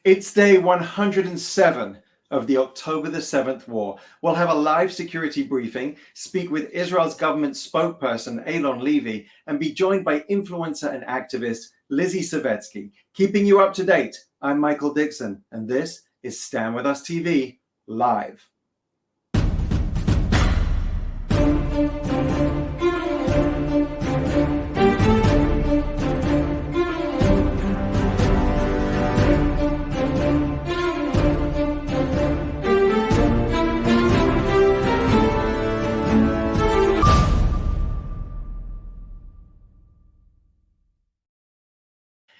It's day 107 of the October the 7th war. We'll have a live security briefing, speak with Israel's government spokesperson Eylon Levy, and be joined by influencer and activist Lizzy Savetsky. Keeping you up to date, I'm Michael Dixon, and this is Stand With Us TV live.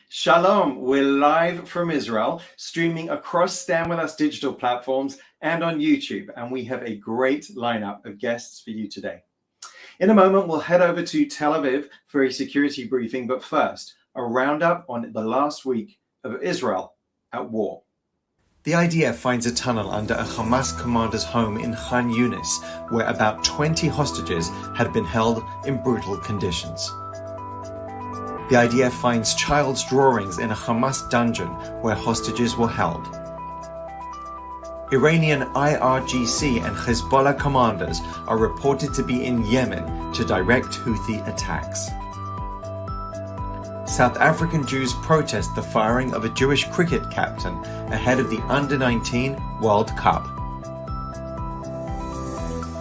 Shalom, we're live from Israel, streaming across Stand With Us digital platforms and on YouTube, and we have a great lineup of guests for you today. In a moment, we'll head over to Tel Aviv for a security briefing, but first, a roundup on the last week of Israel at war. The IDF finds a tunnel under a Hamas commander's home in Khan Yunis, where about 20 hostages had been held in brutal conditions. The IDF finds child's drawings in a Hamas dungeon where hostages were held. Iranian IRGC and Hezbollah commanders are reported to be in Yemen to direct Houthi attacks. South African Jews protest the firing of a Jewish cricket captain ahead of the Under-19 World Cup.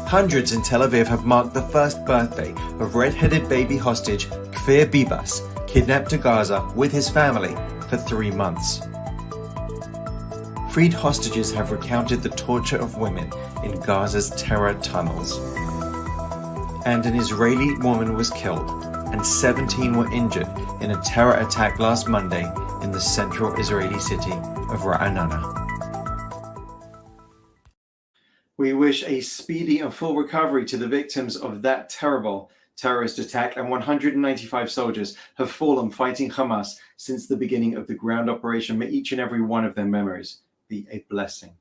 Hundreds in Tel Aviv have marked the first birthday of red-headed baby hostage Kfir Bibas, kidnapped to Gaza with his family for 3 months. Freed hostages have recounted the torture of women in Gaza's terror tunnels. And an Israeli woman was killed and 17 were injured in a terror attack last Monday in the central Israeli city of Ra'anana. We wish a speedy and full recovery to the victims of that terrible terrorist attack, and 195 soldiers have fallen fighting Hamas since the beginning of the ground operation. May each and every one of their memories be a blessing.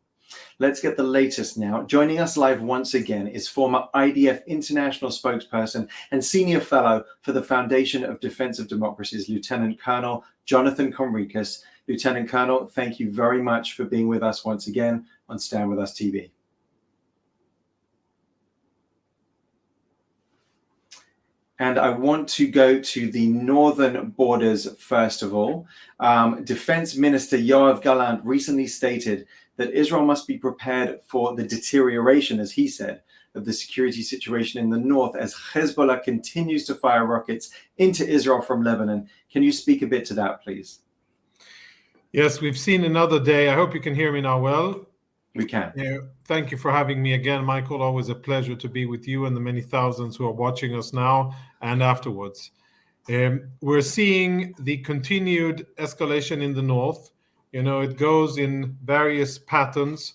Let's get the latest now. Joining us live once again is former IDF International Spokesperson and Senior Fellow for the Foundation of Defense of Democracies, Lieutenant Colonel Jonathan Conricus. Lieutenant Colonel, thank you very much for being with us once again on Stand With Us TV. And I want to go to the northern borders first of all. Defense Minister Yoav Gallant recently stated that Israel must be prepared for the deterioration, as he said, of the security situation in the north as Hezbollah continues to fire rockets into Israel from Lebanon. Can you speak a bit to that, please? Yes, we've seen another day. I hope you can hear me now well. We can. Thank you for having me again, Michael. Always a pleasure to be with you and the many thousands who are watching us now and afterwards. We're seeing the continued escalation in the north. You know, it goes in various patterns.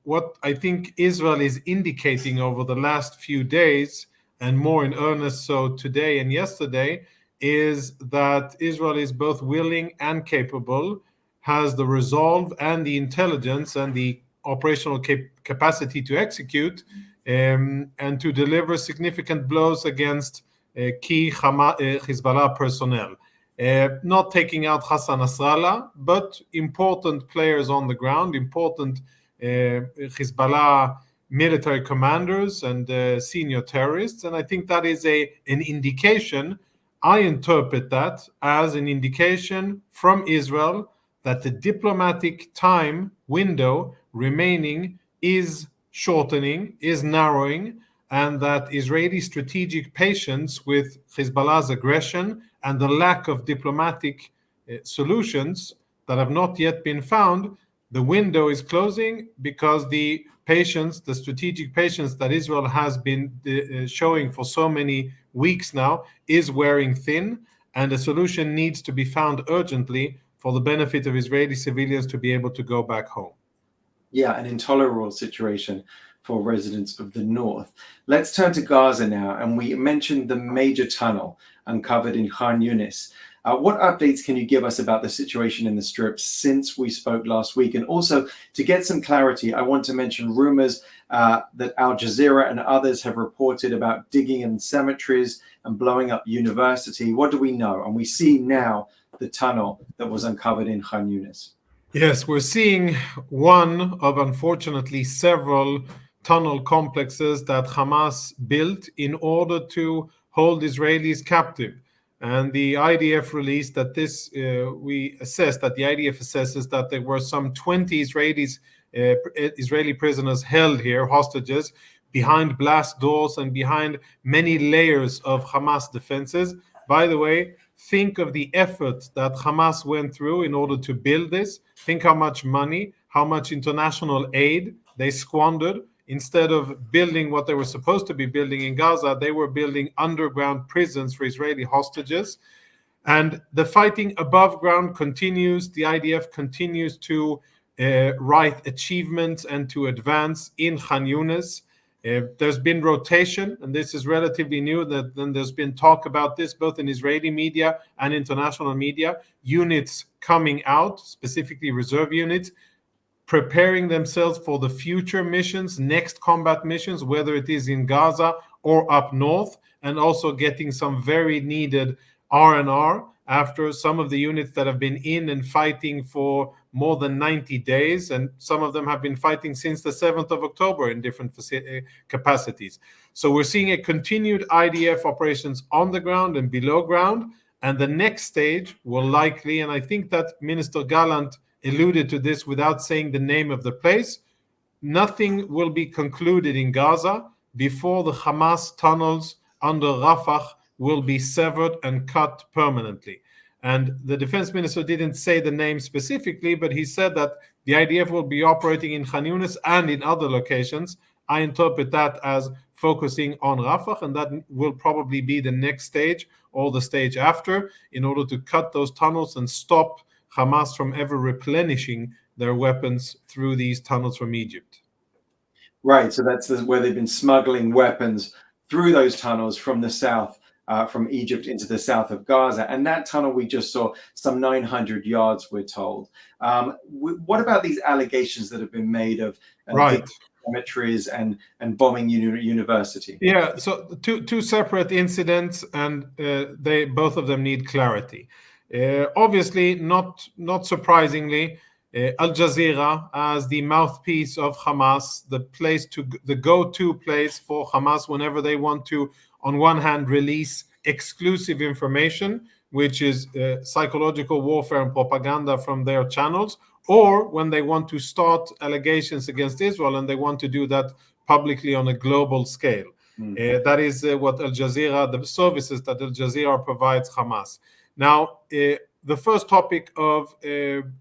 What I think Israel is indicating over the last few days, and more in earnest so today and yesterday, is that Israel is both willing and capable, has the resolve and the intelligence and the operational capacity to execute and to deliver significant blows against key Hezbollah personnel. Not taking out Hassan Nasrallah, but important players on the ground, important Hezbollah military commanders and senior terrorists. And I think that is an indication. I interpret that as an indication from Israel that the diplomatic time window remaining is shortening, is narrowing, and that Israeli strategic patience with Hezbollah's aggression and the lack of diplomatic solutions that have not yet been found, the window is closing because the patience, the strategic patience that Israel has been showing for so many weeks now is wearing thin, and a solution needs to be found urgently for the benefit of Israeli civilians to be able to go back home. Yeah, an intolerable situation for residents of the north. Let's turn to Gaza now, and we mentioned the major tunnel uncovered in Khan Yunis. What updates can you give us about the situation in the Strip since we spoke last week? And also, to get some clarity, I want to mention rumors that Al Jazeera and others have reported about digging in cemeteries and blowing up university. What do we know? And we see now the tunnel that was uncovered in Khan Yunis. Yes, we're seeing one of, unfortunately, several tunnel complexes that Hamas built in order to hold Israelis captive. And the IDF released that this, we assessed that the IDF assesses that there were some 20 Israeli prisoners held here, hostages, behind blast doors and behind many layers of Hamas defenses. By the way, think of the effort that Hamas went through in order to build this. Think how much money, how much international aid they squandered. Instead of building what they were supposed to be building in Gaza, they were building underground prisons for Israeli hostages. And the fighting above ground continues. The IDF continues to write achievements and to advance in Khan Yunis. There's been rotation, and this is relatively new. Then there's been talk about this both in Israeli media and international media. Units coming out, specifically reserve units, preparing themselves for the future missions, next combat missions, whether it is in Gaza or up north, and also getting some very needed R&R after some of the units that have been in and fighting for more than 90 days, and some of them have been fighting since the 7th of October in different capacities. So we're seeing a continued IDF operations on the ground and below ground, and the next stage will likely, and I think that Minister Gallant alluded to this without saying the name of the place, nothing will be concluded in Gaza before the Hamas tunnels under Rafah will be severed and cut permanently. And the defense minister didn't say the name specifically, but he said that the IDF will be operating in Khan Yunis and in other locations. I interpret that as focusing on Rafah, and that will probably be the next stage or the stage after, in order to cut those tunnels and stop Hamas from ever replenishing their weapons through these tunnels from Egypt. Right, so that's where they've been smuggling weapons through those tunnels from the south, from Egypt into the south of Gaza. And that tunnel we just saw, some 900 yards, we're told. What about these allegations that have been made of Right. cemeteries and bombing university? Yeah, so two separate incidents, and they both of them need clarity. Obviously, not surprisingly, Al Jazeera, as the mouthpiece of Hamas, the go-to place for Hamas whenever they want to, on one hand, release exclusive information, which is psychological warfare and propaganda from their channels, or when they want to start allegations against Israel and they want to do that publicly on a global scale. That is what Al Jazeera, the services that Al Jazeera provides Hamas. Now, the first topic of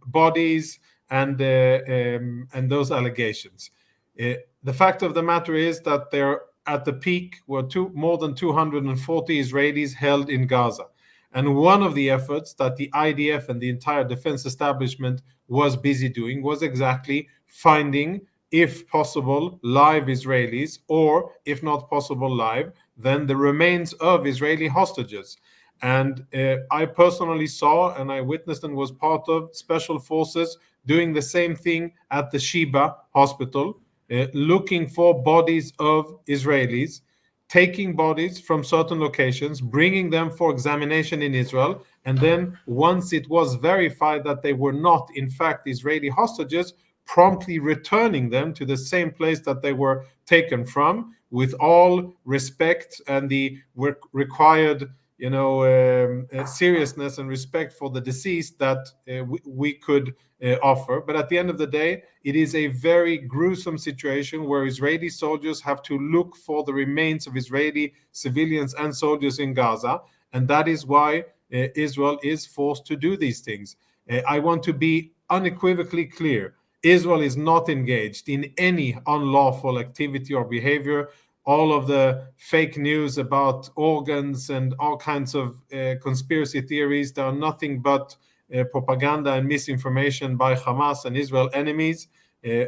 bodies and those allegations. The fact of the matter is that there, at the peak, were more than 240 Israelis held in Gaza. And one of the efforts that the IDF and the entire defense establishment was busy doing was exactly finding, if possible, live Israelis, or if not possible live, then the remains of Israeli hostages. And I personally saw, and I witnessed and was part of, special forces doing the same thing at the Sheba hospital, looking for bodies of Israelis, taking bodies from certain locations, bringing them for examination in Israel, and then once it was verified that they were not, in fact, Israeli hostages, promptly returning them to the same place that they were taken from, with all respect and the required seriousness and respect for the deceased that we could offer. But at the end of the day, it is a very gruesome situation where Israeli soldiers have to look for the remains of Israeli civilians and soldiers in Gaza. And that is why Israel is forced to do these things. I want to be unequivocally clear. Israel is not engaged in any unlawful activity or behavior. All of the fake news about organs and all kinds of conspiracy theories, they are nothing but propaganda and misinformation by Hamas and Israel enemies.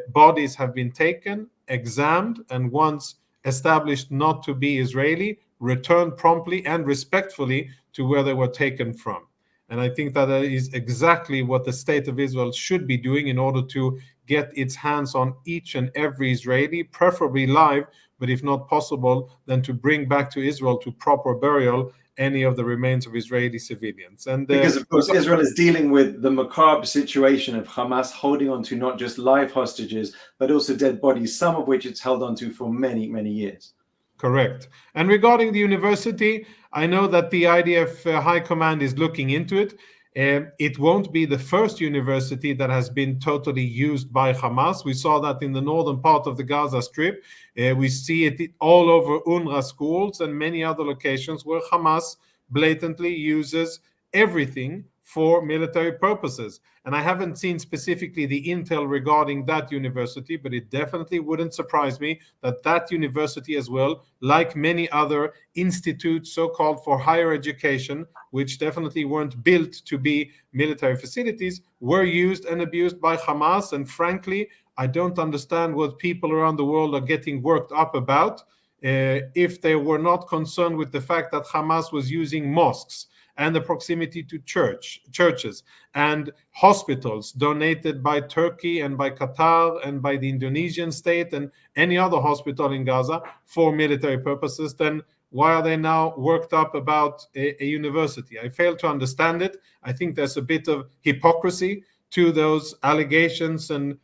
Bodies have been taken, examined, and once established not to be Israeli, returned promptly and respectfully to where they were taken from. And I think that is exactly what the state of Israel should be doing in order to get its hands on each and every Israeli, preferably live, but if not possible, then to bring back to Israel to proper burial any of the remains of Israeli civilians. And because, of course, Israel is dealing with the macabre situation of Hamas holding on to not just live hostages, but also dead bodies, some of which it's held on to for many, many years. Correct. And regarding the university, I know that the IDF High Command is looking into it. It won't be the first university that has been totally used by Hamas. We saw that in the northern part of the Gaza Strip. We see it all over UNRWA schools and many other locations where Hamas blatantly uses everything for military purposes. And I haven't seen specifically the intel regarding that university, but it definitely wouldn't surprise me that that university as well, like many other institutes so-called for higher education, which definitely weren't built to be military facilities, were used and abused by Hamas. And frankly, I don't understand what people around the world are getting worked up about if they were not concerned with the fact that Hamas was using mosques and the proximity to churches and hospitals donated by Turkey and by Qatar and by the Indonesian state and any other hospital in Gaza for military purposes, then why are they now worked up about a university? I fail to understand it. I think there's a bit of hypocrisy to those allegations and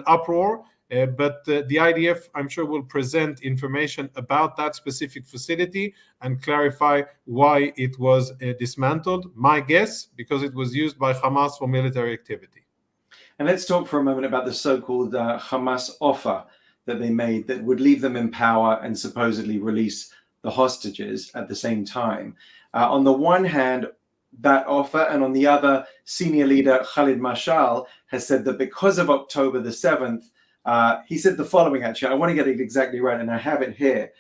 uproar. But the IDF, I'm sure, will present information about that specific facility and clarify why it was dismantled. My guess, because it was used by Hamas for military activity. And let's talk for a moment about the so-called Hamas offer that they made that would leave them in power and supposedly release the hostages at the same time. On the one hand, that offer, and on the other, senior leader Khalid Mashal has said that because of October the 7th, he said the following, actually, I want to get it exactly right, and I have it here.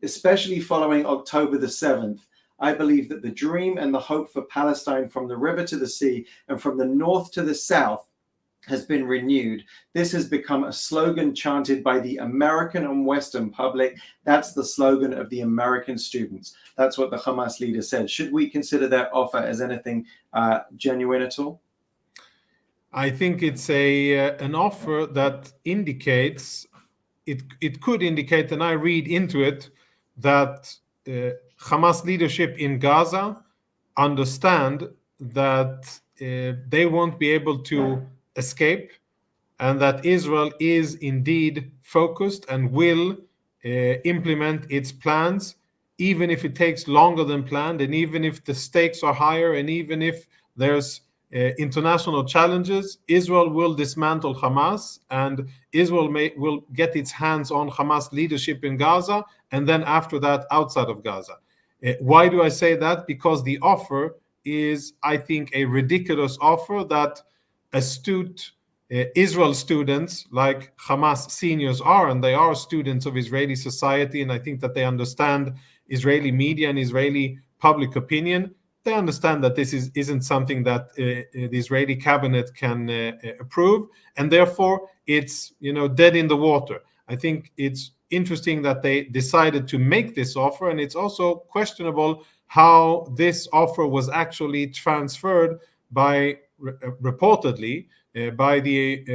Especially following October the 7th, I believe that the dream and the hope for Palestine from the river to the sea and from the north to the south has been renewed. This has become a slogan chanted by the American and Western public. That's the slogan of the American students. That's what the Hamas leader said. Should we consider their offer as anything genuine at all? I think it's an offer that indicates, it could indicate, and I read into it, that Hamas leadership in Gaza understand that they won't be able to escape, and that Israel is indeed focused and will implement its plans, even if it takes longer than planned, and even if the stakes are higher, and even if there's international challenges. Israel will dismantle Hamas, and Israel will get its hands on Hamas leadership in Gaza, and then after that outside of Gaza. Why do I say that? Because the offer is, I think, a ridiculous offer that astute Israel students like Hamas seniors are, and they are students of Israeli society, and I think that they understand Israeli media and Israeli public opinion. They understand that this isn't something that the Israeli cabinet can approve, and therefore it's dead in the water. I think it's interesting that they decided to make this offer, and it's also questionable how this offer was actually transferred by reportedly by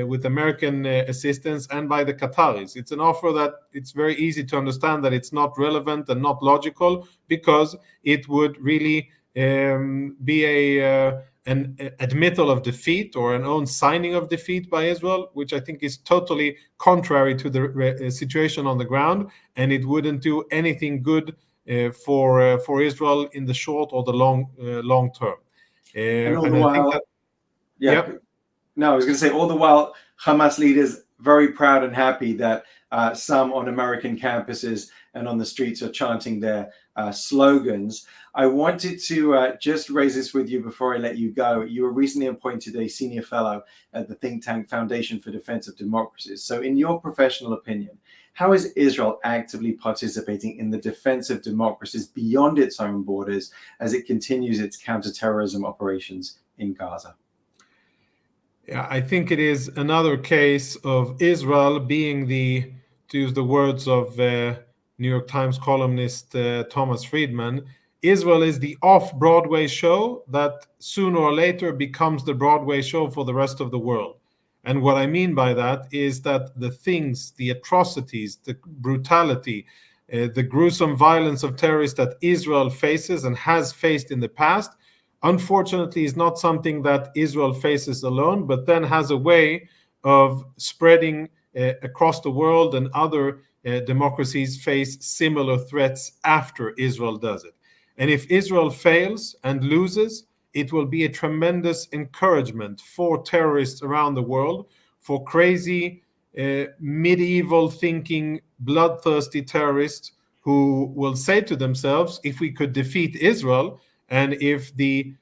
with American assistance and by the Qataris. It's an offer that it's very easy to understand that it's not relevant and not logical, because it would really be an admittal of defeat or an own signing of defeat by Israel, which I think is totally contrary to the situation on the ground, and it wouldn't do anything good for Israel in the short or the long term. And all the while, no, I was going to say, all the while, Hamas leaders very proud and happy that some on American campuses and on the streets are chanting their slogans. I wanted to just raise this with you before I let you go. You were recently appointed a senior fellow at the think tank Foundation for Defense of Democracies. So in your professional opinion, how is Israel actively participating in the defense of democracies beyond its own borders as it continues its counterterrorism operations in Gaza? Yeah, I think it is another case of Israel being to use the words of New York Times columnist Thomas Friedman, Israel is the off-Broadway show that sooner or later becomes the Broadway show for the rest of the world. And what I mean by that is that the things, the atrocities, the brutality, the gruesome violence of terrorists that Israel faces and has faced in the past, unfortunately, is not something that Israel faces alone, but then has a way of spreading across the world, and other democracies face similar threats after Israel does it. And if Israel fails and loses, it will be a tremendous encouragement for terrorists around the world, for crazy, medieval thinking, bloodthirsty terrorists who will say to themselves, if we could defeat Israel, and if the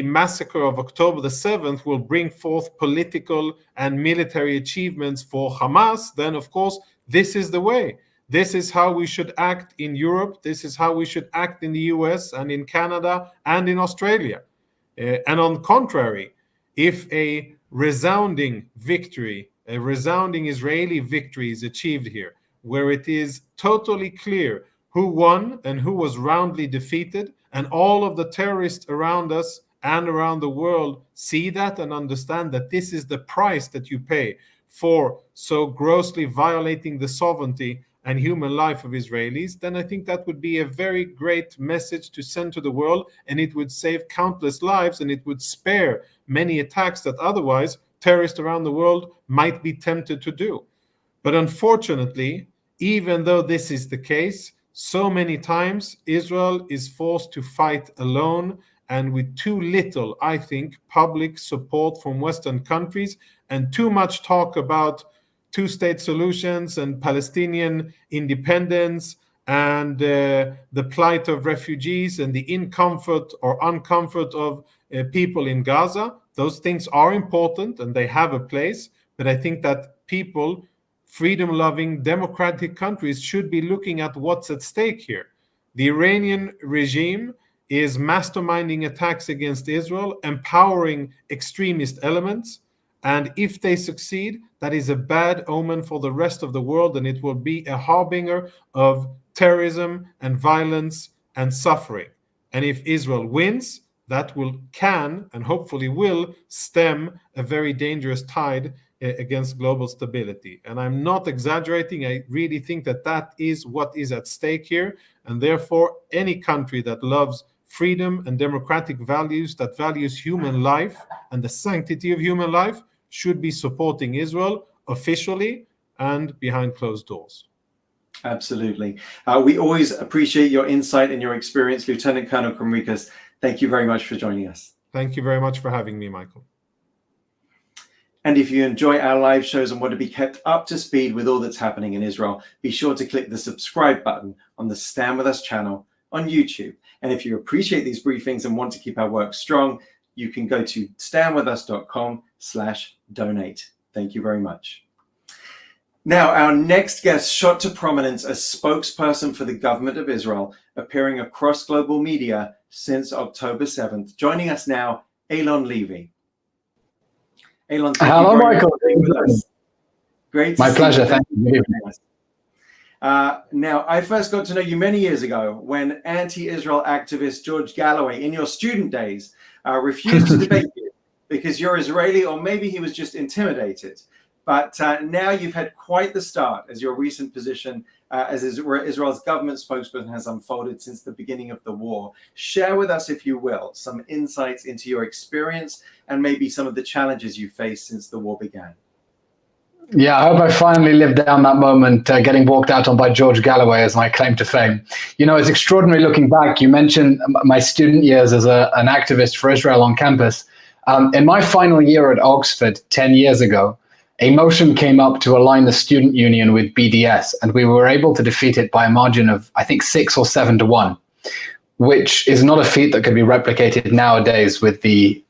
massacre of October the 7th will bring forth political and military achievements for Hamas, then of course, this is the way. This is how we should act in Europe. This is how we should act in the US and in Canada and in Australia. And on the contrary, if a resounding victory, a resounding Israeli victory is achieved here, where it is totally clear who won and who was roundly defeated, and all of the terrorists around us and around the world see that and understand that this is the price that you pay for so grossly violating the sovereignty and human life of Israelis, then I think that would be a very great message to send to the world, and it would save countless lives, and it would spare many attacks that otherwise terrorists around the world might be tempted to do. But unfortunately, even though this is the case, so many times Israel is forced to fight alone and with too little, I think, public support from Western countries, and too much talk about two-state solutions and Palestinian independence and the plight of refugees and the incomfort or uncomfort of people in Gaza. Those things are important and they have a place, but I think that people, freedom-loving, democratic countries should be looking at what's at stake here. The Iranian regime is masterminding attacks against Israel, empowering extremist elements, and if they succeed, that is a bad omen for the rest of the world, and it will be a harbinger of terrorism and violence and suffering. And if Israel wins, that can and hopefully will stem a very dangerous tide against global stability. And I'm not exaggerating. I really think that that is what is at stake here. And therefore, any country that loves freedom and democratic values, that values human life and the sanctity of human life, should be supporting Israel officially and behind closed doors. Absolutely. We always appreciate your insight and your experience, Lieutenant Colonel Conricus. Thank you very much for joining us. Thank you very much for having me, Michael. And if you enjoy our live shows and want to be kept up to speed with all that's happening in Israel, be sure to click the subscribe button on the Stand With Us channel on YouTube. And if you appreciate these briefings and want to keep our work strong, you can go to standwithus.com/donate. Thank you very much. Now, our next guest shot to prominence as spokesperson for the government of Israel, appearing across global media since October 7th. Joining us now, Eylon Levy. Eylon, hello, Michael. Great. My pleasure. Thank you. Now, I first got to know you many years ago when anti-Israel activist George Galloway, in your student days, refused to debate you because you're Israeli, or maybe he was just intimidated. But now you've had quite the start as your recent position as Israel's government spokesperson has unfolded since the beginning of the war. Share with us, if you will, some insights into your experience and maybe some of the challenges you faced since the war began. Yeah, I hope I finally lived down that moment, getting walked out on by George Galloway as my claim to fame. You know, it's extraordinary looking back. You mentioned my student years as an activist for Israel on campus. In my final year at Oxford 10 years ago, a motion came up to align the student union with BDS, and we were able to defeat it by a margin of, I think, 6 or 7 to 1, which is not a feat that could be replicated nowadays with the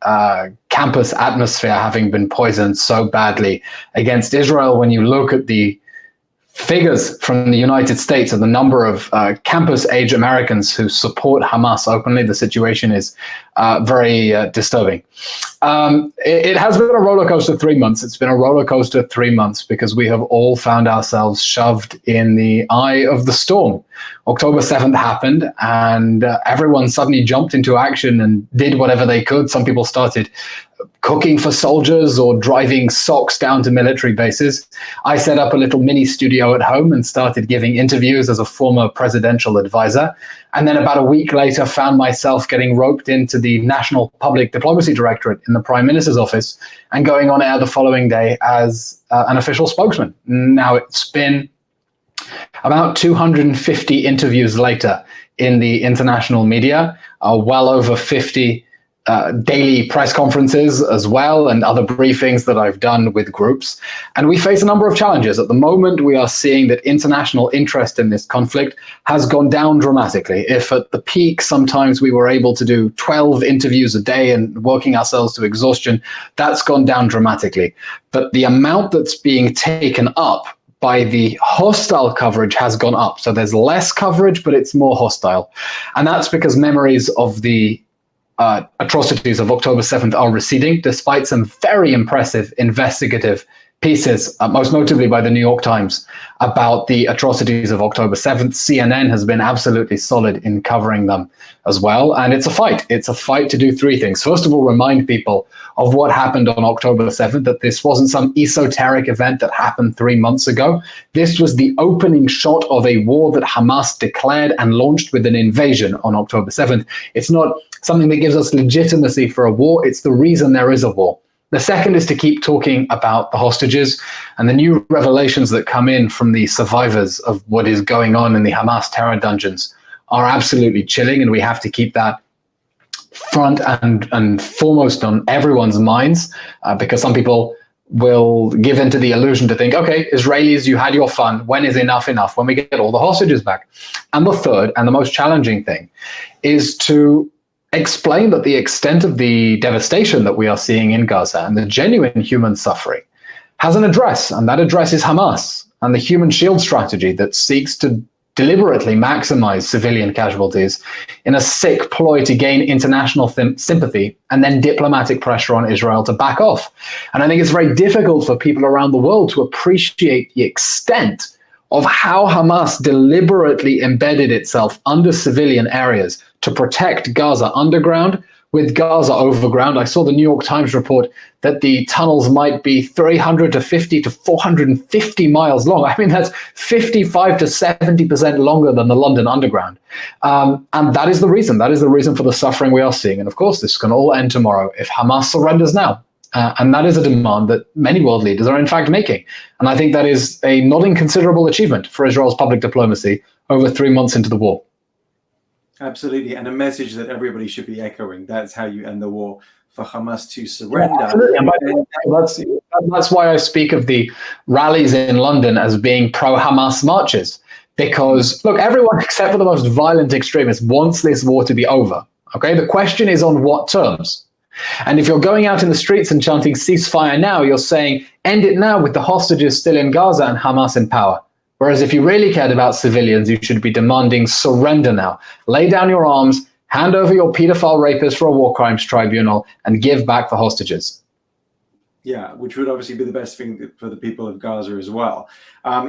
campus atmosphere having been poisoned so badly against Israel. When you look at the figures from the United States of the number of campus-age Americans who support Hamas openly, the situation is very disturbing. It has been a roller coaster 3 months. It's been a roller coaster 3 months because we have all found ourselves shoved in the eye of the storm. October 7th happened, and everyone suddenly jumped into action and did whatever they could. Some people started cooking for soldiers or driving socks down to military bases. I set up a little mini studio at home and started giving interviews as a former presidential advisor. And then about a week later, found myself getting roped into the National Public Diplomacy Directorate in the Prime Minister's office and going on air the following day as an official spokesman. Now it's been about 250 interviews later in the international media, well over 50 daily press conferences as well, and other briefings that I've done with groups. And we face a number of challenges. At the moment, we are seeing that international interest in this conflict has gone down dramatically. If at the peak, sometimes we were able to do 12 interviews a day and working ourselves to exhaustion, that's gone down dramatically. But the amount that's being taken up by the hostile coverage has gone up. So there's less coverage, but it's more hostile. And that's because memories of the atrocities of October 7th are receding, despite some very impressive investigative pieces, most notably by the New York Times, about the atrocities of October 7th. CNN has been absolutely solid in covering them as well. And it's a fight. It's a fight to do three things. First of all, remind people of what happened on October 7th, that this wasn't some esoteric event that happened 3 months ago. This was the opening shot of a war that Hamas declared and launched with an invasion on October 7th. It's not something that gives us legitimacy for a war. It's the reason there is a war. The second is to keep talking about the hostages and the new revelations that come in from the survivors of what is going on in the Hamas terror dungeons are absolutely chilling, and we have to keep that front and foremost on everyone's minds, because some people will give into the illusion to think, okay, Israelis, you had your fun. When is enough enough? When we get all the hostages back? And the third and the most challenging thing is to explain that the extent of the devastation that we are seeing in Gaza and the genuine human suffering has an address, and that address is Hamas and the human shield strategy that seeks to deliberately maximize civilian casualties in a sick ploy to gain international sympathy and then diplomatic pressure on Israel to back off. And I think it's very difficult for people around the world to appreciate the extent of how Hamas deliberately embedded itself under civilian areas to protect Gaza underground with Gaza overground. I saw the New York Times report that the tunnels might be 350 to 450 miles long. I mean, that's 55 to 70% longer than the London Underground. And that is the reason. That is the reason for the suffering we are seeing. And of course, this can all end tomorrow if Hamas surrenders now. And that is a demand that many world leaders are in fact making. And I think that is a not inconsiderable achievement for Israel's public diplomacy over 3 months into the war. Absolutely. And a message that everybody should be echoing. That's how you end the war, for Hamas to surrender. Yeah, absolutely. And that's why I speak of the rallies in London as being pro-Hamas marches. Because, look, everyone except for the most violent extremists wants this war to be over. Okay, the question is on what terms? And if you're going out in the streets and chanting ceasefire now, you're saying end it now with the hostages still in Gaza and Hamas in power. Whereas if you really cared about civilians, you should be demanding surrender now. Lay down your arms, hand over your pedophile rapists for a war crimes tribunal, and give back the hostages. Yeah, which would obviously be the best thing for the people of Gaza as well.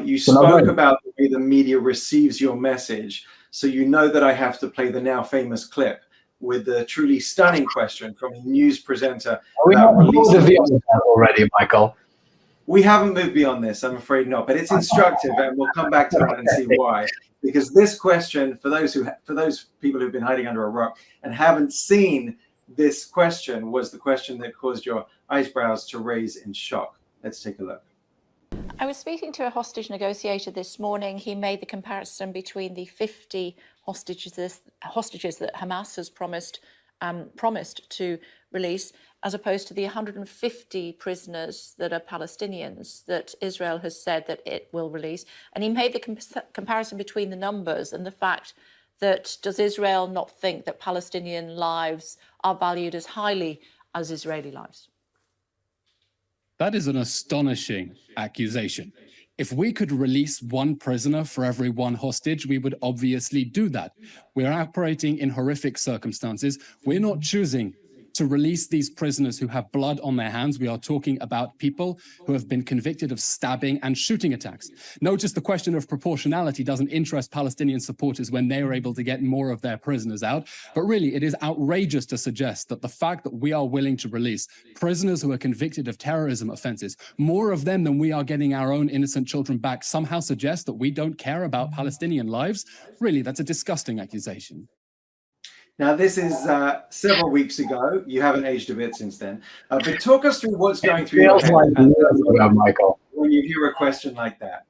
You spoke about the way the media receives your message. So you know that I have to play the now famous clip with the truly stunning question from a news presenter. We have already, Michael. We haven't moved beyond this, I'm afraid not, but it's instructive, and we'll come back to it and see why. Because this question, for those people who've been hiding under a rock and haven't seen this question, was the question that caused your eyebrows to raise in shock. Let's take a look. I was speaking to a hostage negotiator this morning. He made the comparison between the 50 hostages that Hamas has promised to release, as opposed to the 150 prisoners that are Palestinians that Israel has said that it will release. And he made the comparison between the numbers and the fact that, does Israel not think that Palestinian lives are valued as highly as Israeli lives? That is an astonishing accusation. If we could release one prisoner for every one hostage, we would obviously do that. We're operating in horrific circumstances. We're not choosing to release these prisoners who have blood on their hands. We are talking about people who have been convicted of stabbing and shooting attacks. Notice the question of proportionality doesn't interest Palestinian supporters when they are able to get more of their prisoners out. But really, it is outrageous to suggest that the fact that we are willing to release prisoners who are convicted of terrorism offenses, more of them than we are getting our own innocent children back, somehow suggests that we don't care about Palestinian lives. Really, that's a disgusting accusation. Now, this is several weeks ago. You haven't aged a bit since then. But talk us through what's going through your head Michael, when you hear a question like that.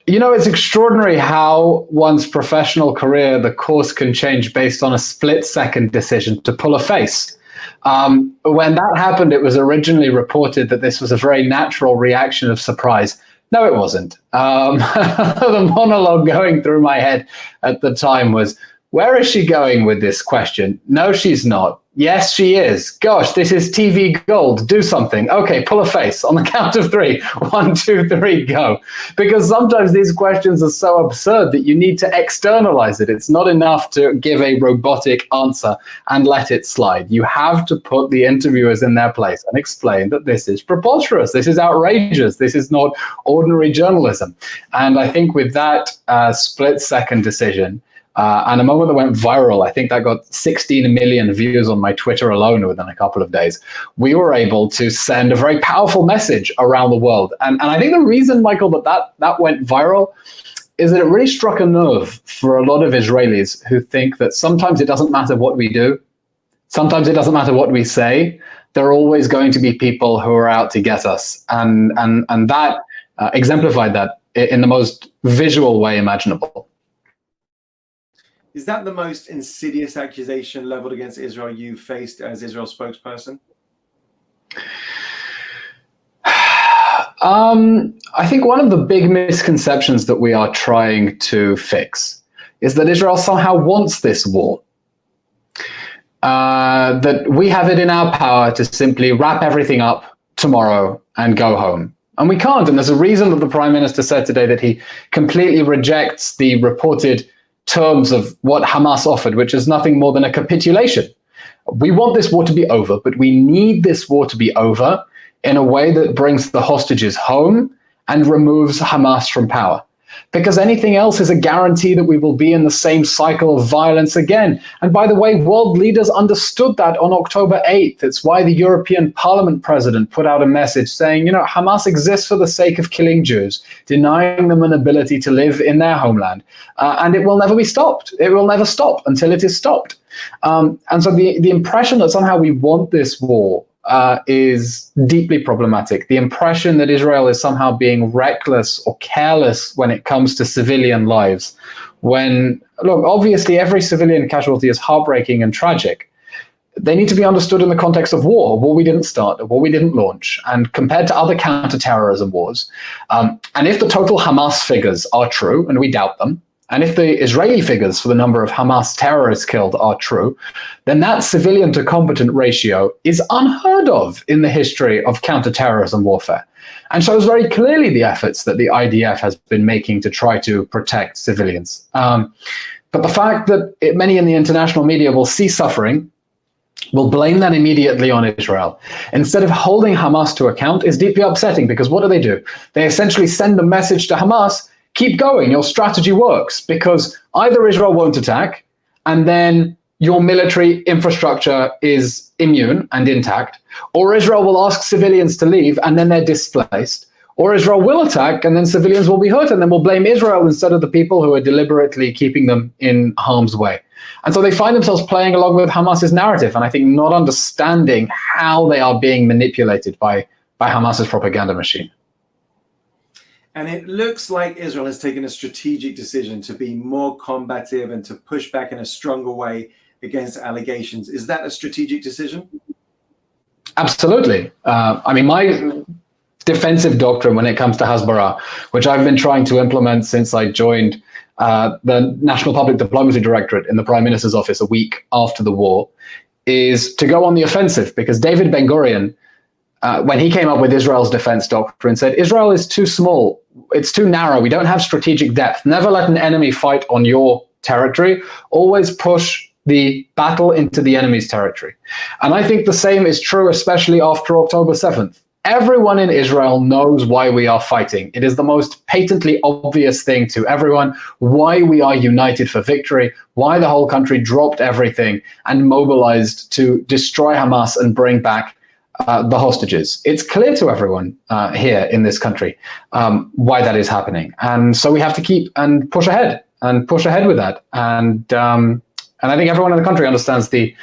You know, it's extraordinary how one's professional career, the course can change based on a split-second decision to pull a face. When that happened, it was originally reported that this was a very natural reaction of surprise. No, it wasn't. The monologue going through my head at the time was, where is she going with this question? No, she's not. Yes, she is. Gosh, this is TV gold. Do something. Okay, pull a face on the count of 3. 1, 2, 3, go. Because sometimes these questions are so absurd that you need to externalize it. It's not enough to give a robotic answer and let it slide. You have to put the interviewers in their place and explain that this is preposterous. This is outrageous. This is not ordinary journalism. And I think with that split-second decision, and a moment that went viral, I think that got 16 million views on my Twitter alone within a couple of days, we were able to send a very powerful message around the world. And I think the reason, Michael, that went viral is that it really struck a nerve for a lot of Israelis who think that sometimes it doesn't matter what we do, sometimes it doesn't matter what we say, there are always going to be people who are out to get us. And that exemplified that in the most visual way imaginable. Is that the most insidious accusation leveled against Israel you've faced as Israel's spokesperson? I think one of the big misconceptions that we are trying to fix is that Israel somehow wants this war. That we have it in our power to simply wrap everything up tomorrow and go home. And we can't. And there's a reason that the Prime Minister said today that he completely rejects the reported terms of what Hamas offered, which is nothing more than a capitulation. We want this war to be over, but we need this war to be over in a way that brings the hostages home and removes Hamas from power. Because anything else is a guarantee that we will be in the same cycle of violence again. And by the way, world leaders understood that on October 8th. It's why the European Parliament president put out a message saying, you know, Hamas exists for the sake of killing Jews, denying them an ability to live in their homeland. And it will never be stopped. It will never stop until it is stopped. And so the impression that somehow we want this war is deeply problematic. The impression that Israel is somehow being reckless or careless when it comes to civilian lives, when, look, obviously every civilian casualty is heartbreaking and tragic. They need to be understood in the context of war, a war we didn't start, a war we didn't launch, and compared to other counterterrorism wars. And if the total Hamas figures are true, and we doubt them, and if the Israeli figures for the number of Hamas terrorists killed are true, then that civilian to combatant ratio is unheard of in the history of counterterrorism warfare, and shows very clearly the efforts that the IDF has been making to try to protect civilians. But the fact that many in the international media will see suffering, will blame that immediately on Israel, instead of holding Hamas to account, is deeply upsetting, because what do? They essentially send a message to Hamas: keep going, your strategy works, because either Israel won't attack, and then your military infrastructure is immune and intact, or Israel will ask civilians to leave, and then they're displaced, or Israel will attack, and then civilians will be hurt, and then we'll blame Israel instead of the people who are deliberately keeping them in harm's way. And so they find themselves playing along with Hamas's narrative, and I think not understanding how they are being manipulated by Hamas's propaganda machine. And it looks like Israel has taken a strategic decision to be more combative and to push back in a stronger way against allegations. Is that a strategic decision? Absolutely. I mean, my defensive doctrine when it comes to Hasbara, which I've been trying to implement since I joined the National Public Diplomacy Directorate in the Prime Minister's office a week after the war, is to go on the offensive, because David Ben-Gurion, when he came up with Israel's defense doctrine, said, Israel is too small, it's too narrow, we don't have strategic depth. Never let an enemy fight on your territory. Always push the battle into the enemy's territory. And I think the same is true, especially after October 7th. Everyone in Israel knows why we are fighting. It is the most patently obvious thing to everyone, why we are united for victory, why the whole country dropped everything and mobilized to destroy Hamas and bring back the hostages. It's clear to everyone here in this country why that is happening. And so we have to keep and push ahead with that. And I think everyone in the country understands the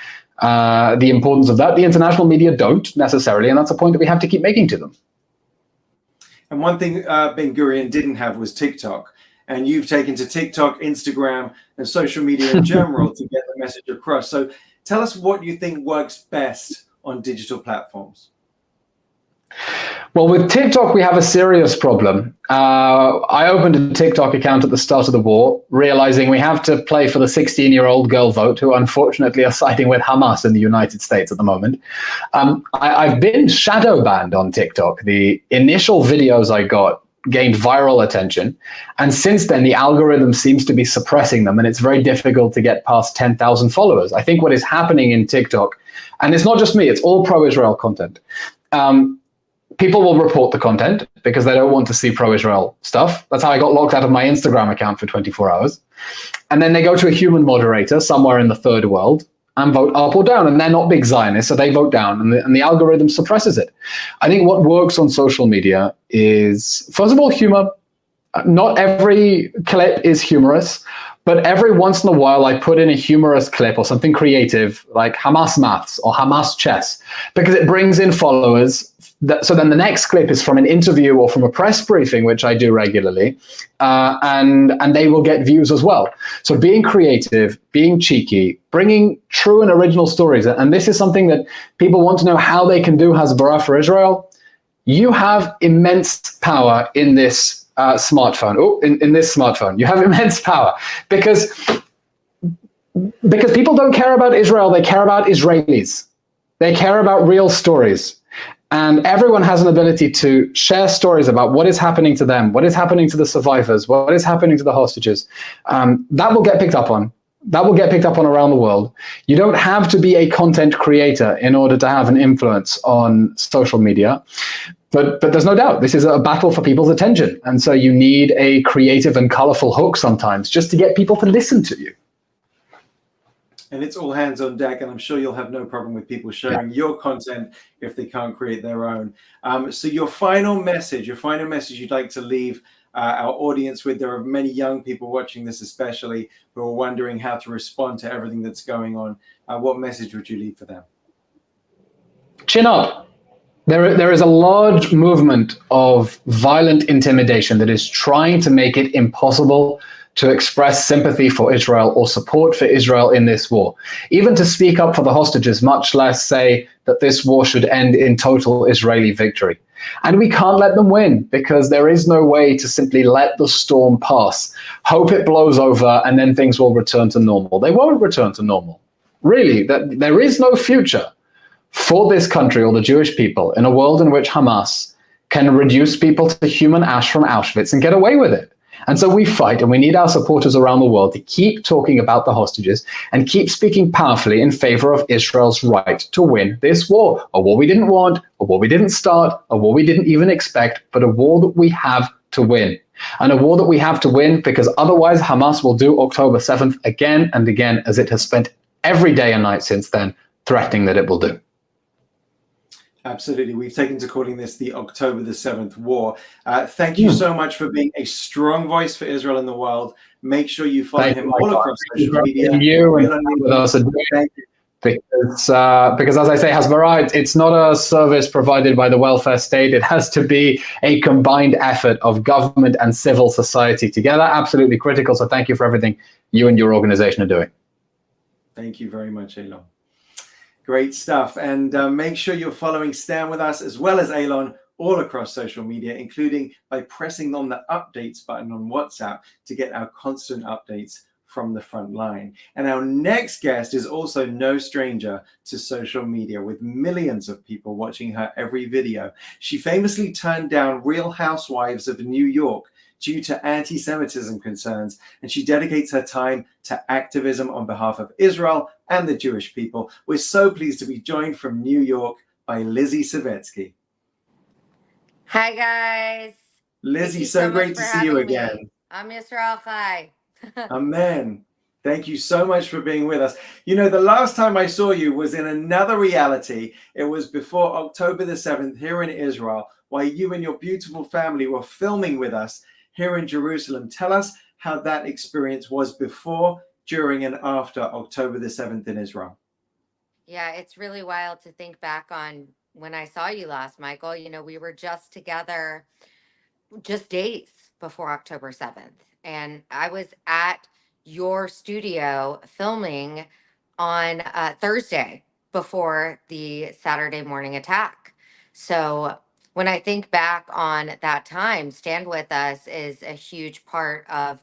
importance of that. The international media don't necessarily, and that's a point that we have to keep making to them. And one thing Ben Gurion didn't have was TikTok. And you've taken to TikTok, Instagram, and social media in general to get the message across. So tell us what you think works best on digital platforms. Well, with TikTok, we have a serious problem. I opened a TikTok account at the start of the war, realizing we have to play for the 16-year-old girl vote, who unfortunately are siding with Hamas in the United States at the moment. I've been shadow banned on TikTok. The initial videos I got gained viral attention, and since then the algorithm seems to be suppressing them, and it's very difficult to get past 10,000 followers. I think what is happening in TikTok, and it's not just me, it's all pro-Israel content. People will report the content because they don't want to see pro-Israel stuff. That's how I got locked out of my Instagram account for 24 hours. And then they go to a human moderator somewhere in the third world and vote up or down. And they're not big Zionists, so they vote down, and the algorithm suppresses it. I think what works on social media is, first of all, humor. Not every clip is humorous, but every once in a while I put in a humorous clip or something creative like Hamas maths or Hamas chess, because it brings in followers. So then the next clip is from an interview or from a press briefing, which I do regularly, and they will get views as well. So being creative, being cheeky, bringing true and original stories, and this is something that people want to know how they can do Hasbara for Israel. You have immense power in this smartphone. In this smartphone, you have immense power because people don't care about Israel, they care about Israelis. They care about real stories. And everyone has an ability to share stories about what is happening to them, what is happening to the survivors, what is happening to the hostages. That will get picked up on. That will get picked up on around the world. You don't have to be a content creator in order to have an influence on social media. But there's no doubt this is a battle for people's attention. And so you need a creative and colorful hook sometimes just to get people to listen to you. And it's all hands on deck, and I'm sure you'll have no problem with people sharing your content if they can't create their own. So your final message you'd like to leave our audience with. There are many young people watching this especially who are wondering how to respond to everything that's going on. What message would you leave for them? Chin up. There is a large movement of violent intimidation that is trying to make it impossible to express sympathy for Israel or support for Israel in this war. Even to speak up for the hostages, much less say that this war should end in total Israeli victory. And we can't let them win, because there is no way to simply let the storm pass, hope it blows over, and then things will return to normal. They won't return to normal. Really, there is no future for this country or the Jewish people in a world in which Hamas can reduce people to human ash from Auschwitz and get away with it. And so we fight, and we need our supporters around the world to keep talking about the hostages and keep speaking powerfully in favor of Israel's right to win this war. A war we didn't want, a war we didn't start, a war we didn't even expect, but a war that we have to win. And a war that we have to win because otherwise Hamas will do October 7th again and again, as it has spent every day and night since then, threatening that it will do. Absolutely. We've taken to calling this the October the 7th war. Thank you so much for being a strong voice for Israel in the world. Make sure you follow him all across social media. Because as I say, Hasbara, it's not a service provided by the welfare state. It has to be a combined effort of government and civil society together. Absolutely critical. So thank you for everything you and your organization are doing. Thank you very much, Eylon. Great stuff. And make sure you're following Stand With Us as well as Eylon all across social media, including by pressing on the updates button on WhatsApp to get our constant updates from the front line. And our next guest is also no stranger to social media, with millions of people watching her every video. She famously turned down Real Housewives of New York due to anti-Semitism concerns, and she dedicates her time to activism on behalf of Israel, and the Jewish people. We're so pleased to be joined from New York by Lizzy Savetsky. Hi, guys. Lizzy, Thank you so much great for to see you having me. again. I'm Yisrael Chai. Amen. Thank you so much for being with us. You know, the last time I saw you was in another reality. It was before October the 7th here in Israel, while you and your beautiful family were filming with us here in Jerusalem. Tell us how that experience was before, during, and after October the 7th in Israel. Yeah, it's really wild to think back on when I saw you last, Michael. You know, we were just together just days before October 7th. And I was at your studio filming on Thursday before the Saturday morning attack. So when I think back on that time, Stand With Us is a huge part of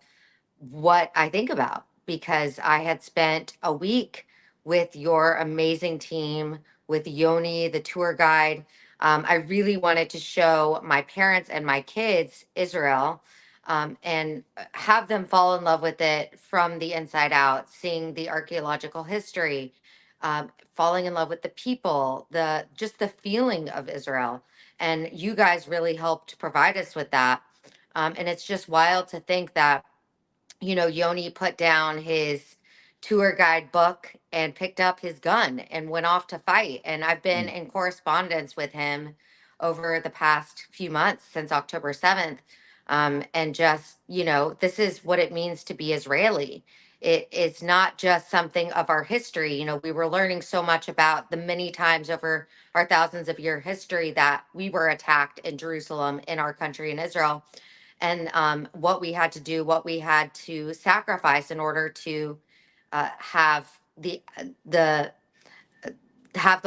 what I think about, because I had spent a week with your amazing team, with Yoni, the tour guide. I really wanted to show my parents and my kids Israel, and have them fall in love with it from the inside out, seeing the archaeological history, falling in love with the people, just the feeling of Israel. And you guys really helped provide us with that. And it's just wild to think that, you know, Yoni put down his tour guide book and picked up his gun and went off to fight. And I've been in correspondence with him over the past few months since October 7th. And just, you know, this is what it means to be Israeli. It is not just something of our history. You know, we were learning so much about the many times over our thousands of year history that we were attacked in Jerusalem, in our country, in Israel, and what we had to do, what we had to sacrifice in order to have the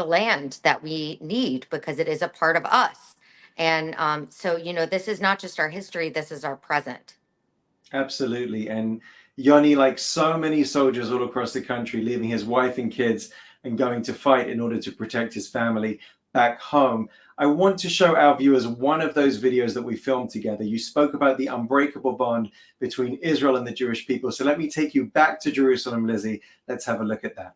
land that we need, because it is a part of us. And so, you know, this is not just our history, this is our present. Absolutely. And Yoni, like so many soldiers all across the country, leaving his wife and kids and going to fight in order to protect his family back home. I want to show our viewers one of those videos that we filmed together. You spoke about the unbreakable bond between Israel and the Jewish people. So let me take you back to Jerusalem, Lizzy. Let's have a look at that.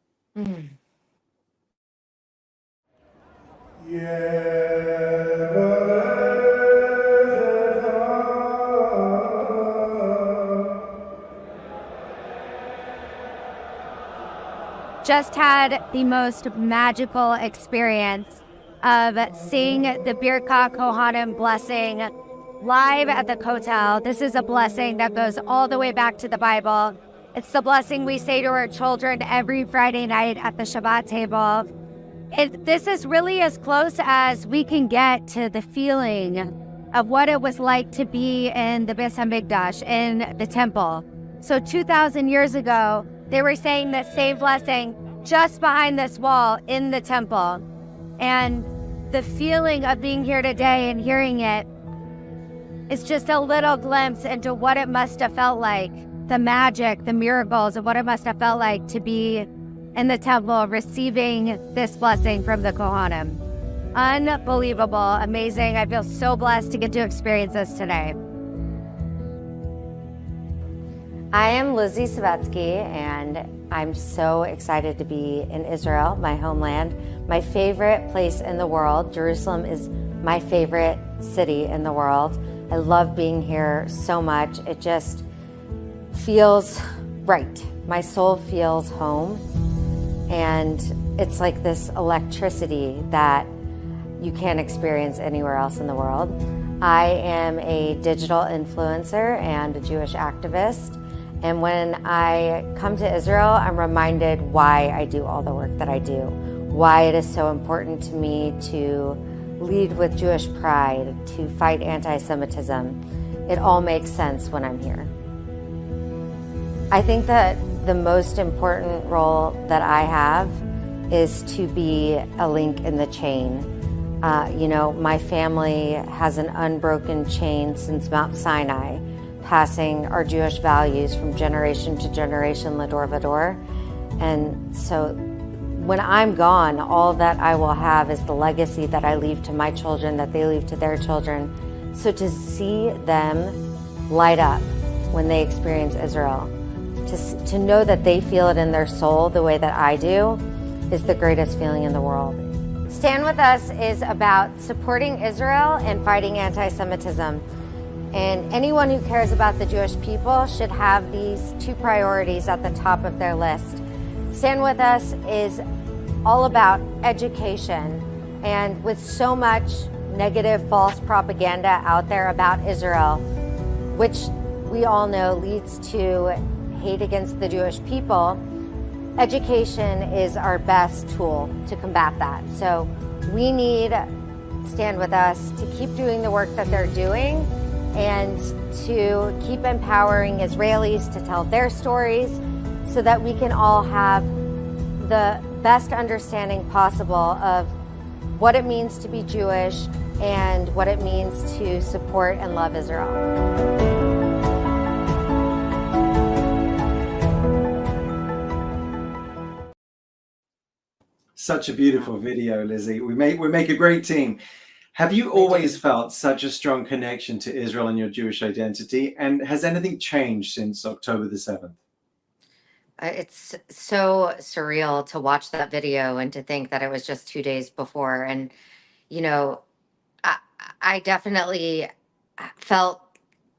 Just had the most magical experience of seeing the Birkat Kohanim blessing live at the Kotel. This is a blessing that goes all the way back to the Bible. It's the blessing we say to our children every Friday night at the Shabbat table. This is really as close as we can get to the feeling of what it was like to be in the Beis HaMikdash, in the temple. So 2,000 years ago, they were saying the same blessing just behind this wall in the temple. And the feeling of being here today and hearing it is just a little glimpse into what it must have felt like, the magic, the miracles of what it must have felt like to be in the temple receiving this blessing from the Kohanim. Unbelievable, amazing. I feel so blessed to get to experience this today. I am Lizzy Savetsky, and I'm so excited to be in Israel, my homeland, my favorite place in the world. Jerusalem is my favorite city in the world. I love being here so much. It just feels right. My soul feels home, and it's like this electricity that you can't experience anywhere else in the world. I am a digital influencer and a Jewish activist. And when I come to Israel, I'm reminded why I do all the work that I do, why it is so important to me to lead with Jewish pride, to fight anti-Semitism. It all makes sense when I'm here. I think that the most important role that I have is to be a link in the chain. You know, my family has an unbroken chain since Mount Sinai, passing our Jewish values from generation to generation, Lador Vador. And so when I'm gone, all that I will have is the legacy that I leave to my children, that they leave to their children. So to see them light up when they experience Israel, to know that they feel it in their soul the way that I do is the greatest feeling in the world. Stand With Us is about supporting Israel and fighting anti-Semitism. And anyone who cares about the Jewish people should have these two priorities at the top of their list. Stand With Us is all about education, and with so much negative false propaganda out there about Israel, which we all know leads to hate against the Jewish people, education is our best tool to combat that. So we need Stand With Us to keep doing the work that they're doing and to keep empowering Israelis to tell their stories so that we can all have the best understanding possible of what it means to be Jewish and what it means to support and love Israel. Such a beautiful video, Lizzy. We make a great team. Have you always felt such a strong connection to Israel and your Jewish identity? And has anything changed since October the 7th? It's so surreal to watch that video and to think that it was just 2 days before. And, you know, I definitely felt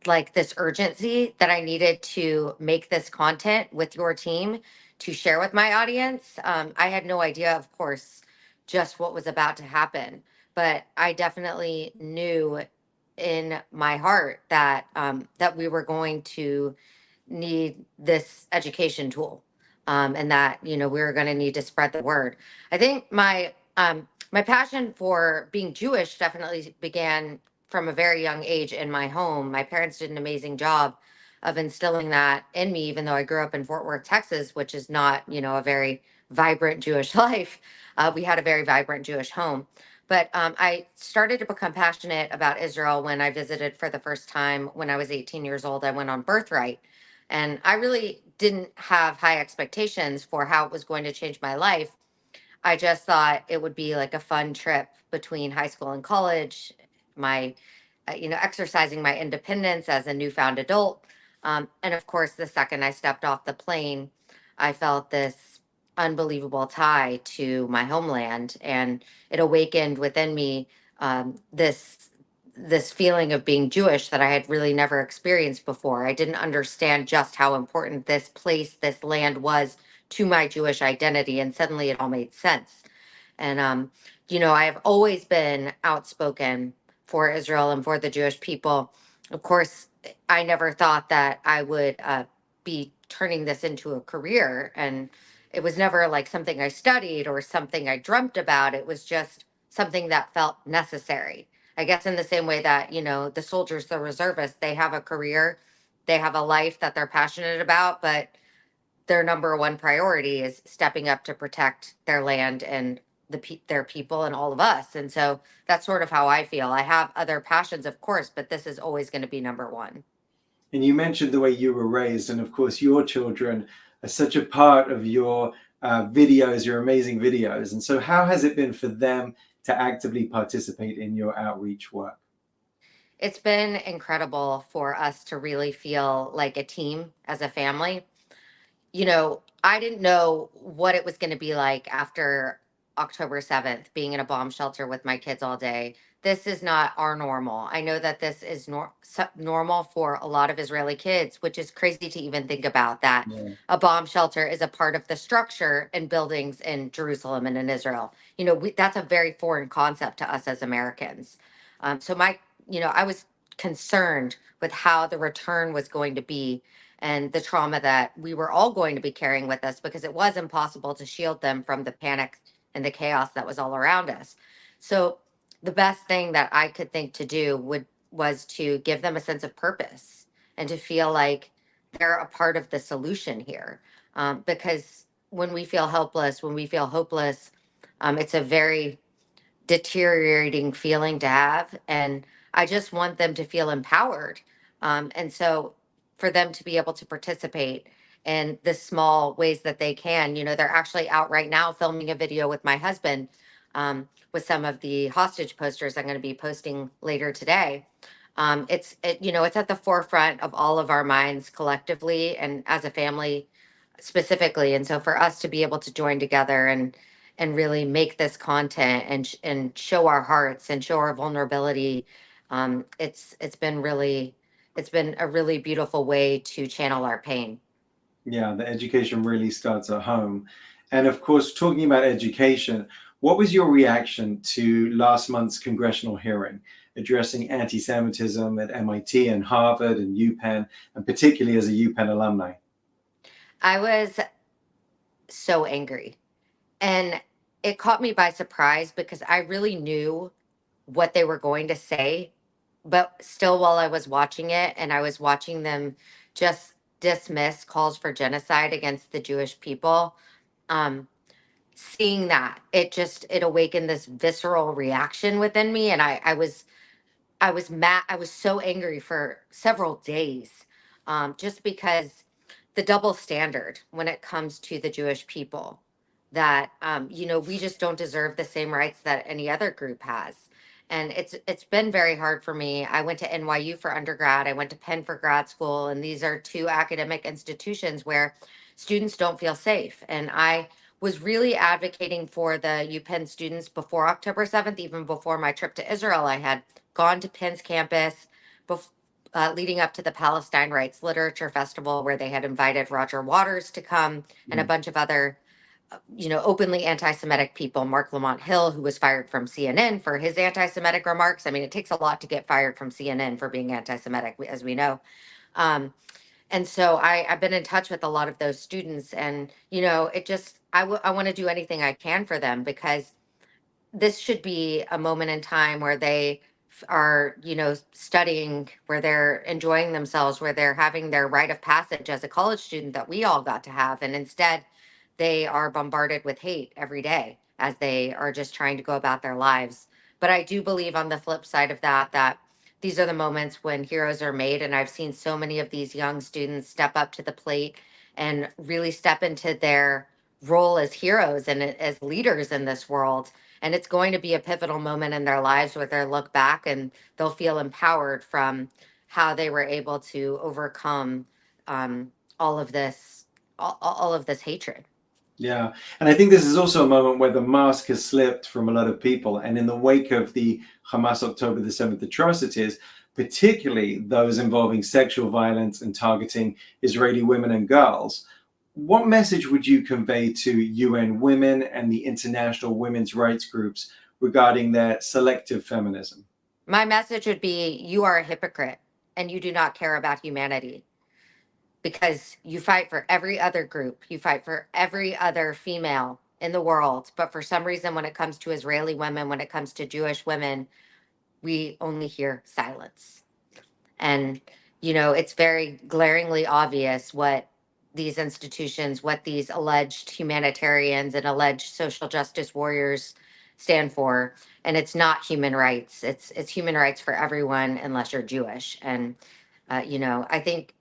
like this urgency that I needed to make this content with your team to share with my audience. I had no idea, of course, just what was about to happen, but I definitely knew in my heart that that we were going to need this education tool, and that we were going to need to spread the word. I think my passion for being Jewish definitely began from a very young age in my home. My parents did an amazing job of instilling that in me, even though I grew up in Fort Worth, Texas, which is not a very vibrant Jewish life. We had a very vibrant Jewish home. But I started to become passionate about Israel when I visited for the first time when I was 18 years old. I went on birthright. And I really didn't have high expectations for how it was going to change my life. I just thought it would be like a fun trip between high school and college, my, exercising my independence as a newfound adult. And of course, the second I stepped off the plane, I felt this unbelievable tie to my homeland, and it awakened within me this feeling of being Jewish that I had really never experienced before. I didn't understand just how important this place, this land was to my Jewish identity, and suddenly it all made sense. And I have always been outspoken for Israel and for the Jewish people. Of course, I never thought that I would be turning this into a career, and it was never like something I studied or something I dreamt about. It was just something that felt necessary. I guess in the same way that, the soldiers, the reservists, they have a career, they have a life that they're passionate about, but their number one priority is stepping up to protect their land and their people and all of us. And so that's sort of how I feel. I have other passions, of course, but this is always going to be number one. And you mentioned the way you were raised, and of course your children are such a part of your videos, your amazing videos. And so how has it been for them to actively participate in your outreach work? It's been incredible for us to really feel like a team as a family. I didn't know what it was going to be like after October 7th, being in a bomb shelter with my kids all day. This is not our normal. I know that this is normal for a lot of Israeli kids, which is crazy to even think about, that a bomb shelter is a part of the structure and buildings in Jerusalem and in Israel. That's a very foreign concept to us as Americans. So I was concerned with how the return was going to be and the trauma that we were all going to be carrying with us, because it was impossible to shield them from the panic and the chaos that was all around us. So the best thing that I could think to do was to give them a sense of purpose and to feel like they're a part of the solution here. Because when we feel helpless, when we feel hopeless, it's a very deteriorating feeling to have. And I just want them to feel empowered. And so for them to be able to participate in the small ways that they can, they're actually out right now filming a video with my husband, with some of the hostage posters I'm going to be posting later today. It's at the forefront of all of our minds collectively and as a family specifically. And so for us to be able to join together and really make this content and show our hearts and show our vulnerability, it's been a really beautiful way to channel our pain. Yeah, the education really starts at home. And of course, talking about education, what was your reaction to last month's congressional hearing addressing anti-Semitism at MIT and Harvard and UPenn, and particularly as a UPenn alumni? I was so angry, and it caught me by surprise because I really knew what they were going to say. But still, while I was watching it and I was watching them just dismiss calls for genocide against the Jewish people, um, seeing that, it awakened this visceral reaction within me. And I was mad. I was so angry for several days, just because the double standard when it comes to the Jewish people, that we just don't deserve the same rights that any other group has. And it's been very hard for me. I went to NYU for undergrad. I went to Penn for grad school, and these are two academic institutions where students don't feel safe. And I was really advocating for the UPenn students before October 7th, even before my trip to Israel. I had gone to Penn's campus leading up to the Palestine Rights Literature Festival, where they had invited Roger Waters to come and a bunch of other, openly anti-Semitic people. Mark Lamont Hill, who was fired from CNN for his anti-Semitic remarks. I mean, it takes a lot to get fired from CNN for being anti-Semitic, as we know. And so I've been in touch with a lot of those students, and I want to do anything I can for them, because this should be a moment in time where they are, studying, where they're enjoying themselves, where they're having their rite of passage as a college student that we all got to have. And instead, they are bombarded with hate every day as they are just trying to go about their lives. But I do believe, on the flip side of that, that these are the moments when heroes are made. And I've seen so many of these young students step up to the plate and really step into their role as heroes and as leaders in this world. And it's going to be a pivotal moment in their lives where they'll look back and they'll feel empowered from how they were able to overcome all of this, all of this hatred. Yeah, and I think this is also a moment where the mask has slipped from a lot of people. And in the wake of the Hamas October the 7th atrocities, particularly those involving sexual violence and targeting Israeli women and girls, what message would you convey to UN Women and the international women's rights groups regarding their selective feminism? My message would be, you are a hypocrite and you do not care about humanity, because you fight for every other group. You fight for every other female in the world. But for some reason, when it comes to Israeli women, when it comes to Jewish women, we only hear silence. And, it's very glaringly obvious what these institutions, what these alleged humanitarians and alleged social justice warriors stand for. And it's not human rights. It's human rights for everyone unless you're Jewish. And, I think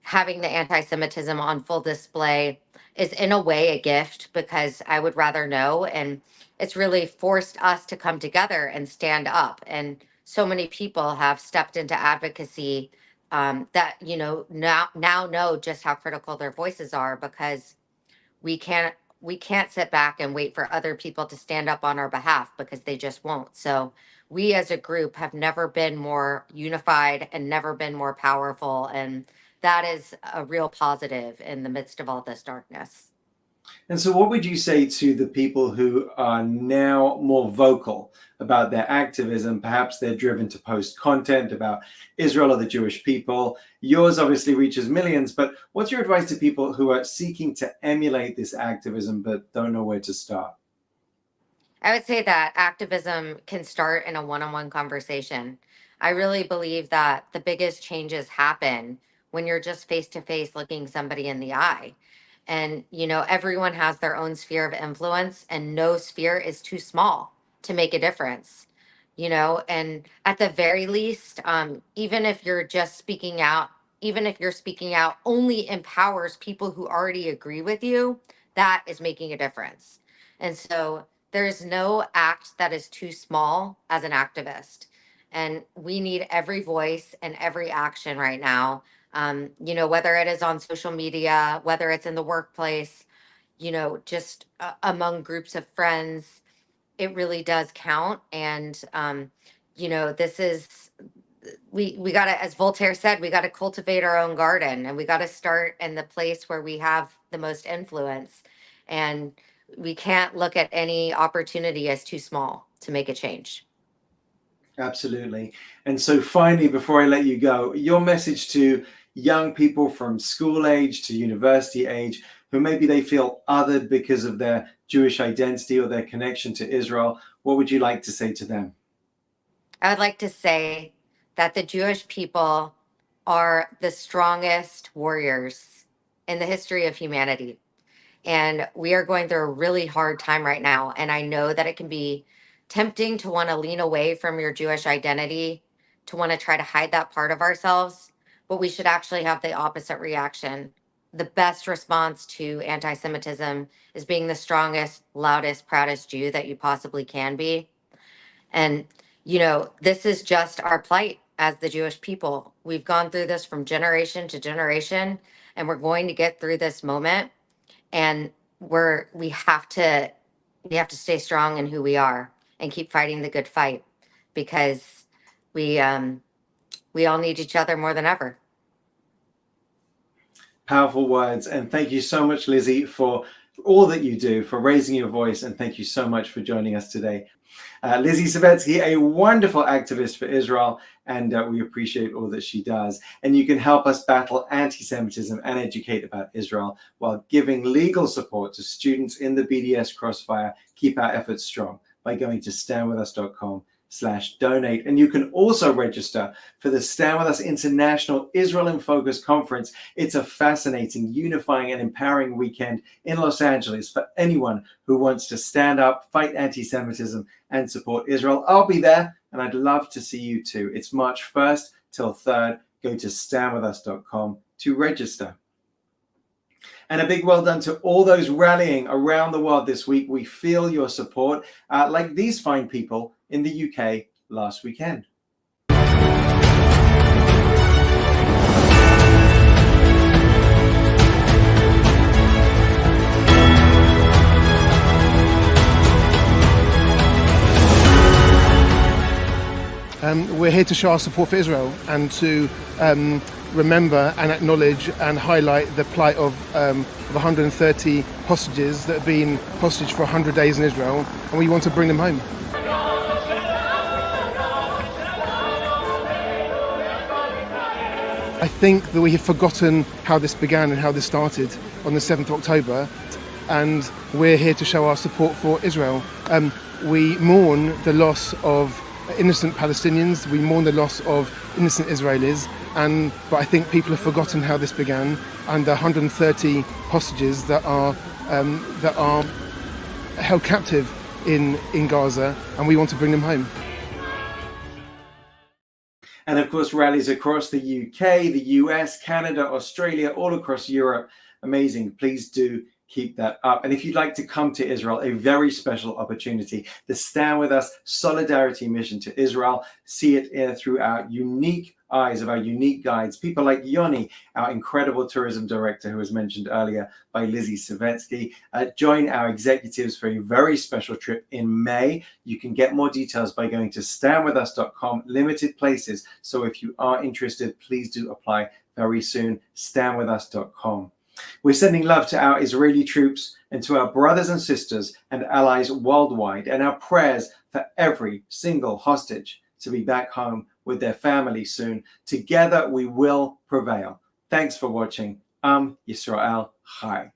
having the anti-Semitism on full display is in a way a gift, because I would rather know. And it's really forced us to come together and stand up. And so many people have stepped into advocacy that, now know just how critical their voices are, because we can't sit back and wait for other people to stand up on our behalf, because they just won't. So we as a group have never been more unified and never been more powerful. And that is a real positive in the midst of all this darkness. And so what would you say to the people who are now more vocal about their activism? Perhaps they're driven to post content about Israel or the Jewish people. Yours obviously reaches millions, but what's your advice to people who are seeking to emulate this activism but don't know where to start? I would say that activism can start in a one-on-one conversation. I really believe that the biggest changes happen when you're just face to face looking somebody in the eye. And, everyone has their own sphere of influence, and no sphere is too small to make a difference. And at the very least, even if you're just speaking out, even if you're speaking out only empowers people who already agree with you, that is making a difference. And so there is no act that is too small as an activist. And we need every voice and every action right now. Whether it is on social media, whether it's in the workplace, just among groups of friends, it really does count. And, this is, we got to, as Voltaire said, we got to cultivate our own garden, and we got to start in the place where we have the most influence. And we can't look at any opportunity as too small to make a change. Absolutely. And so finally, before I let you go, your message to young people from school age to university age who maybe they feel othered because of their Jewish identity or their connection to Israel, what would you like to say to them? I would like to say that the Jewish people are the strongest warriors in the history of humanity. And we are going through a really hard time right now. And I know that it can be tempting to want to lean away from your Jewish identity, to want to try to hide that part of ourselves, but we should actually have the opposite reaction. The best response to anti-Semitism is being the strongest, loudest, proudest Jew that you possibly can be. And, this is just our plight as the Jewish people. We've gone through this from generation to generation, and we're going to get through this moment. And we have to stay strong in who we are and keep fighting the good fight, because we all need each other more than ever. Powerful words. And thank you so much, Lizzy, for all that you do, for raising your voice. And thank you so much for joining us today. Lizzy Savetsky, a wonderful activist for Israel, and we appreciate all that she does. And you can help us battle anti-Semitism and educate about Israel while giving legal support to students in the BDS crossfire. Keep our efforts strong by going to StandWithUs.com/donate. And you can also register for the Stand With Us International Israel in Focus Conference. It's a fascinating, unifying, and empowering weekend in Los Angeles for anyone who wants to stand up, fight anti-Semitism, and support Israel. I'll be there, and I'd love to see you too. It's March 1st till 3rd. Go to StandWithUs.com to register. And a big well done to all those rallying around the world this week. We feel your support, like these fine people in the UK last weekend. We're here to show our support for Israel and to remember and acknowledge and highlight the plight of 130 hostages that have been hostage for 100 days in Israel, and we want to bring them home. I think that we have forgotten how this began and how this started on the 7th of October, and we're here to show our support for Israel. We mourn the loss of innocent Palestinians, we mourn the loss of innocent Israelis, but I think people have forgotten how this began, and the 130 hostages that are held captive in Gaza, and we want to bring them home. And of course, rallies across the UK, the US, Canada, Australia, all across Europe. Amazing. Please do keep that up. And if you'd like to come to Israel, a very special opportunity, the Stand With Us Solidarity Mission to Israel. See it through our unique eyes of our unique guides, people like Yoni, our incredible tourism director who was mentioned earlier by Lizzy Savetsky. Join our executives for a very special trip in May. You can get more details by going to StandWithUs.com, limited places. So if you are interested, please do apply very soon, StandWithUs.com. We're sending love to our Israeli troops and to our brothers and sisters and allies worldwide, and our prayers for every single hostage to be back home with their family soon. Together we will prevail. Thanks for watching. Yisrael Chai.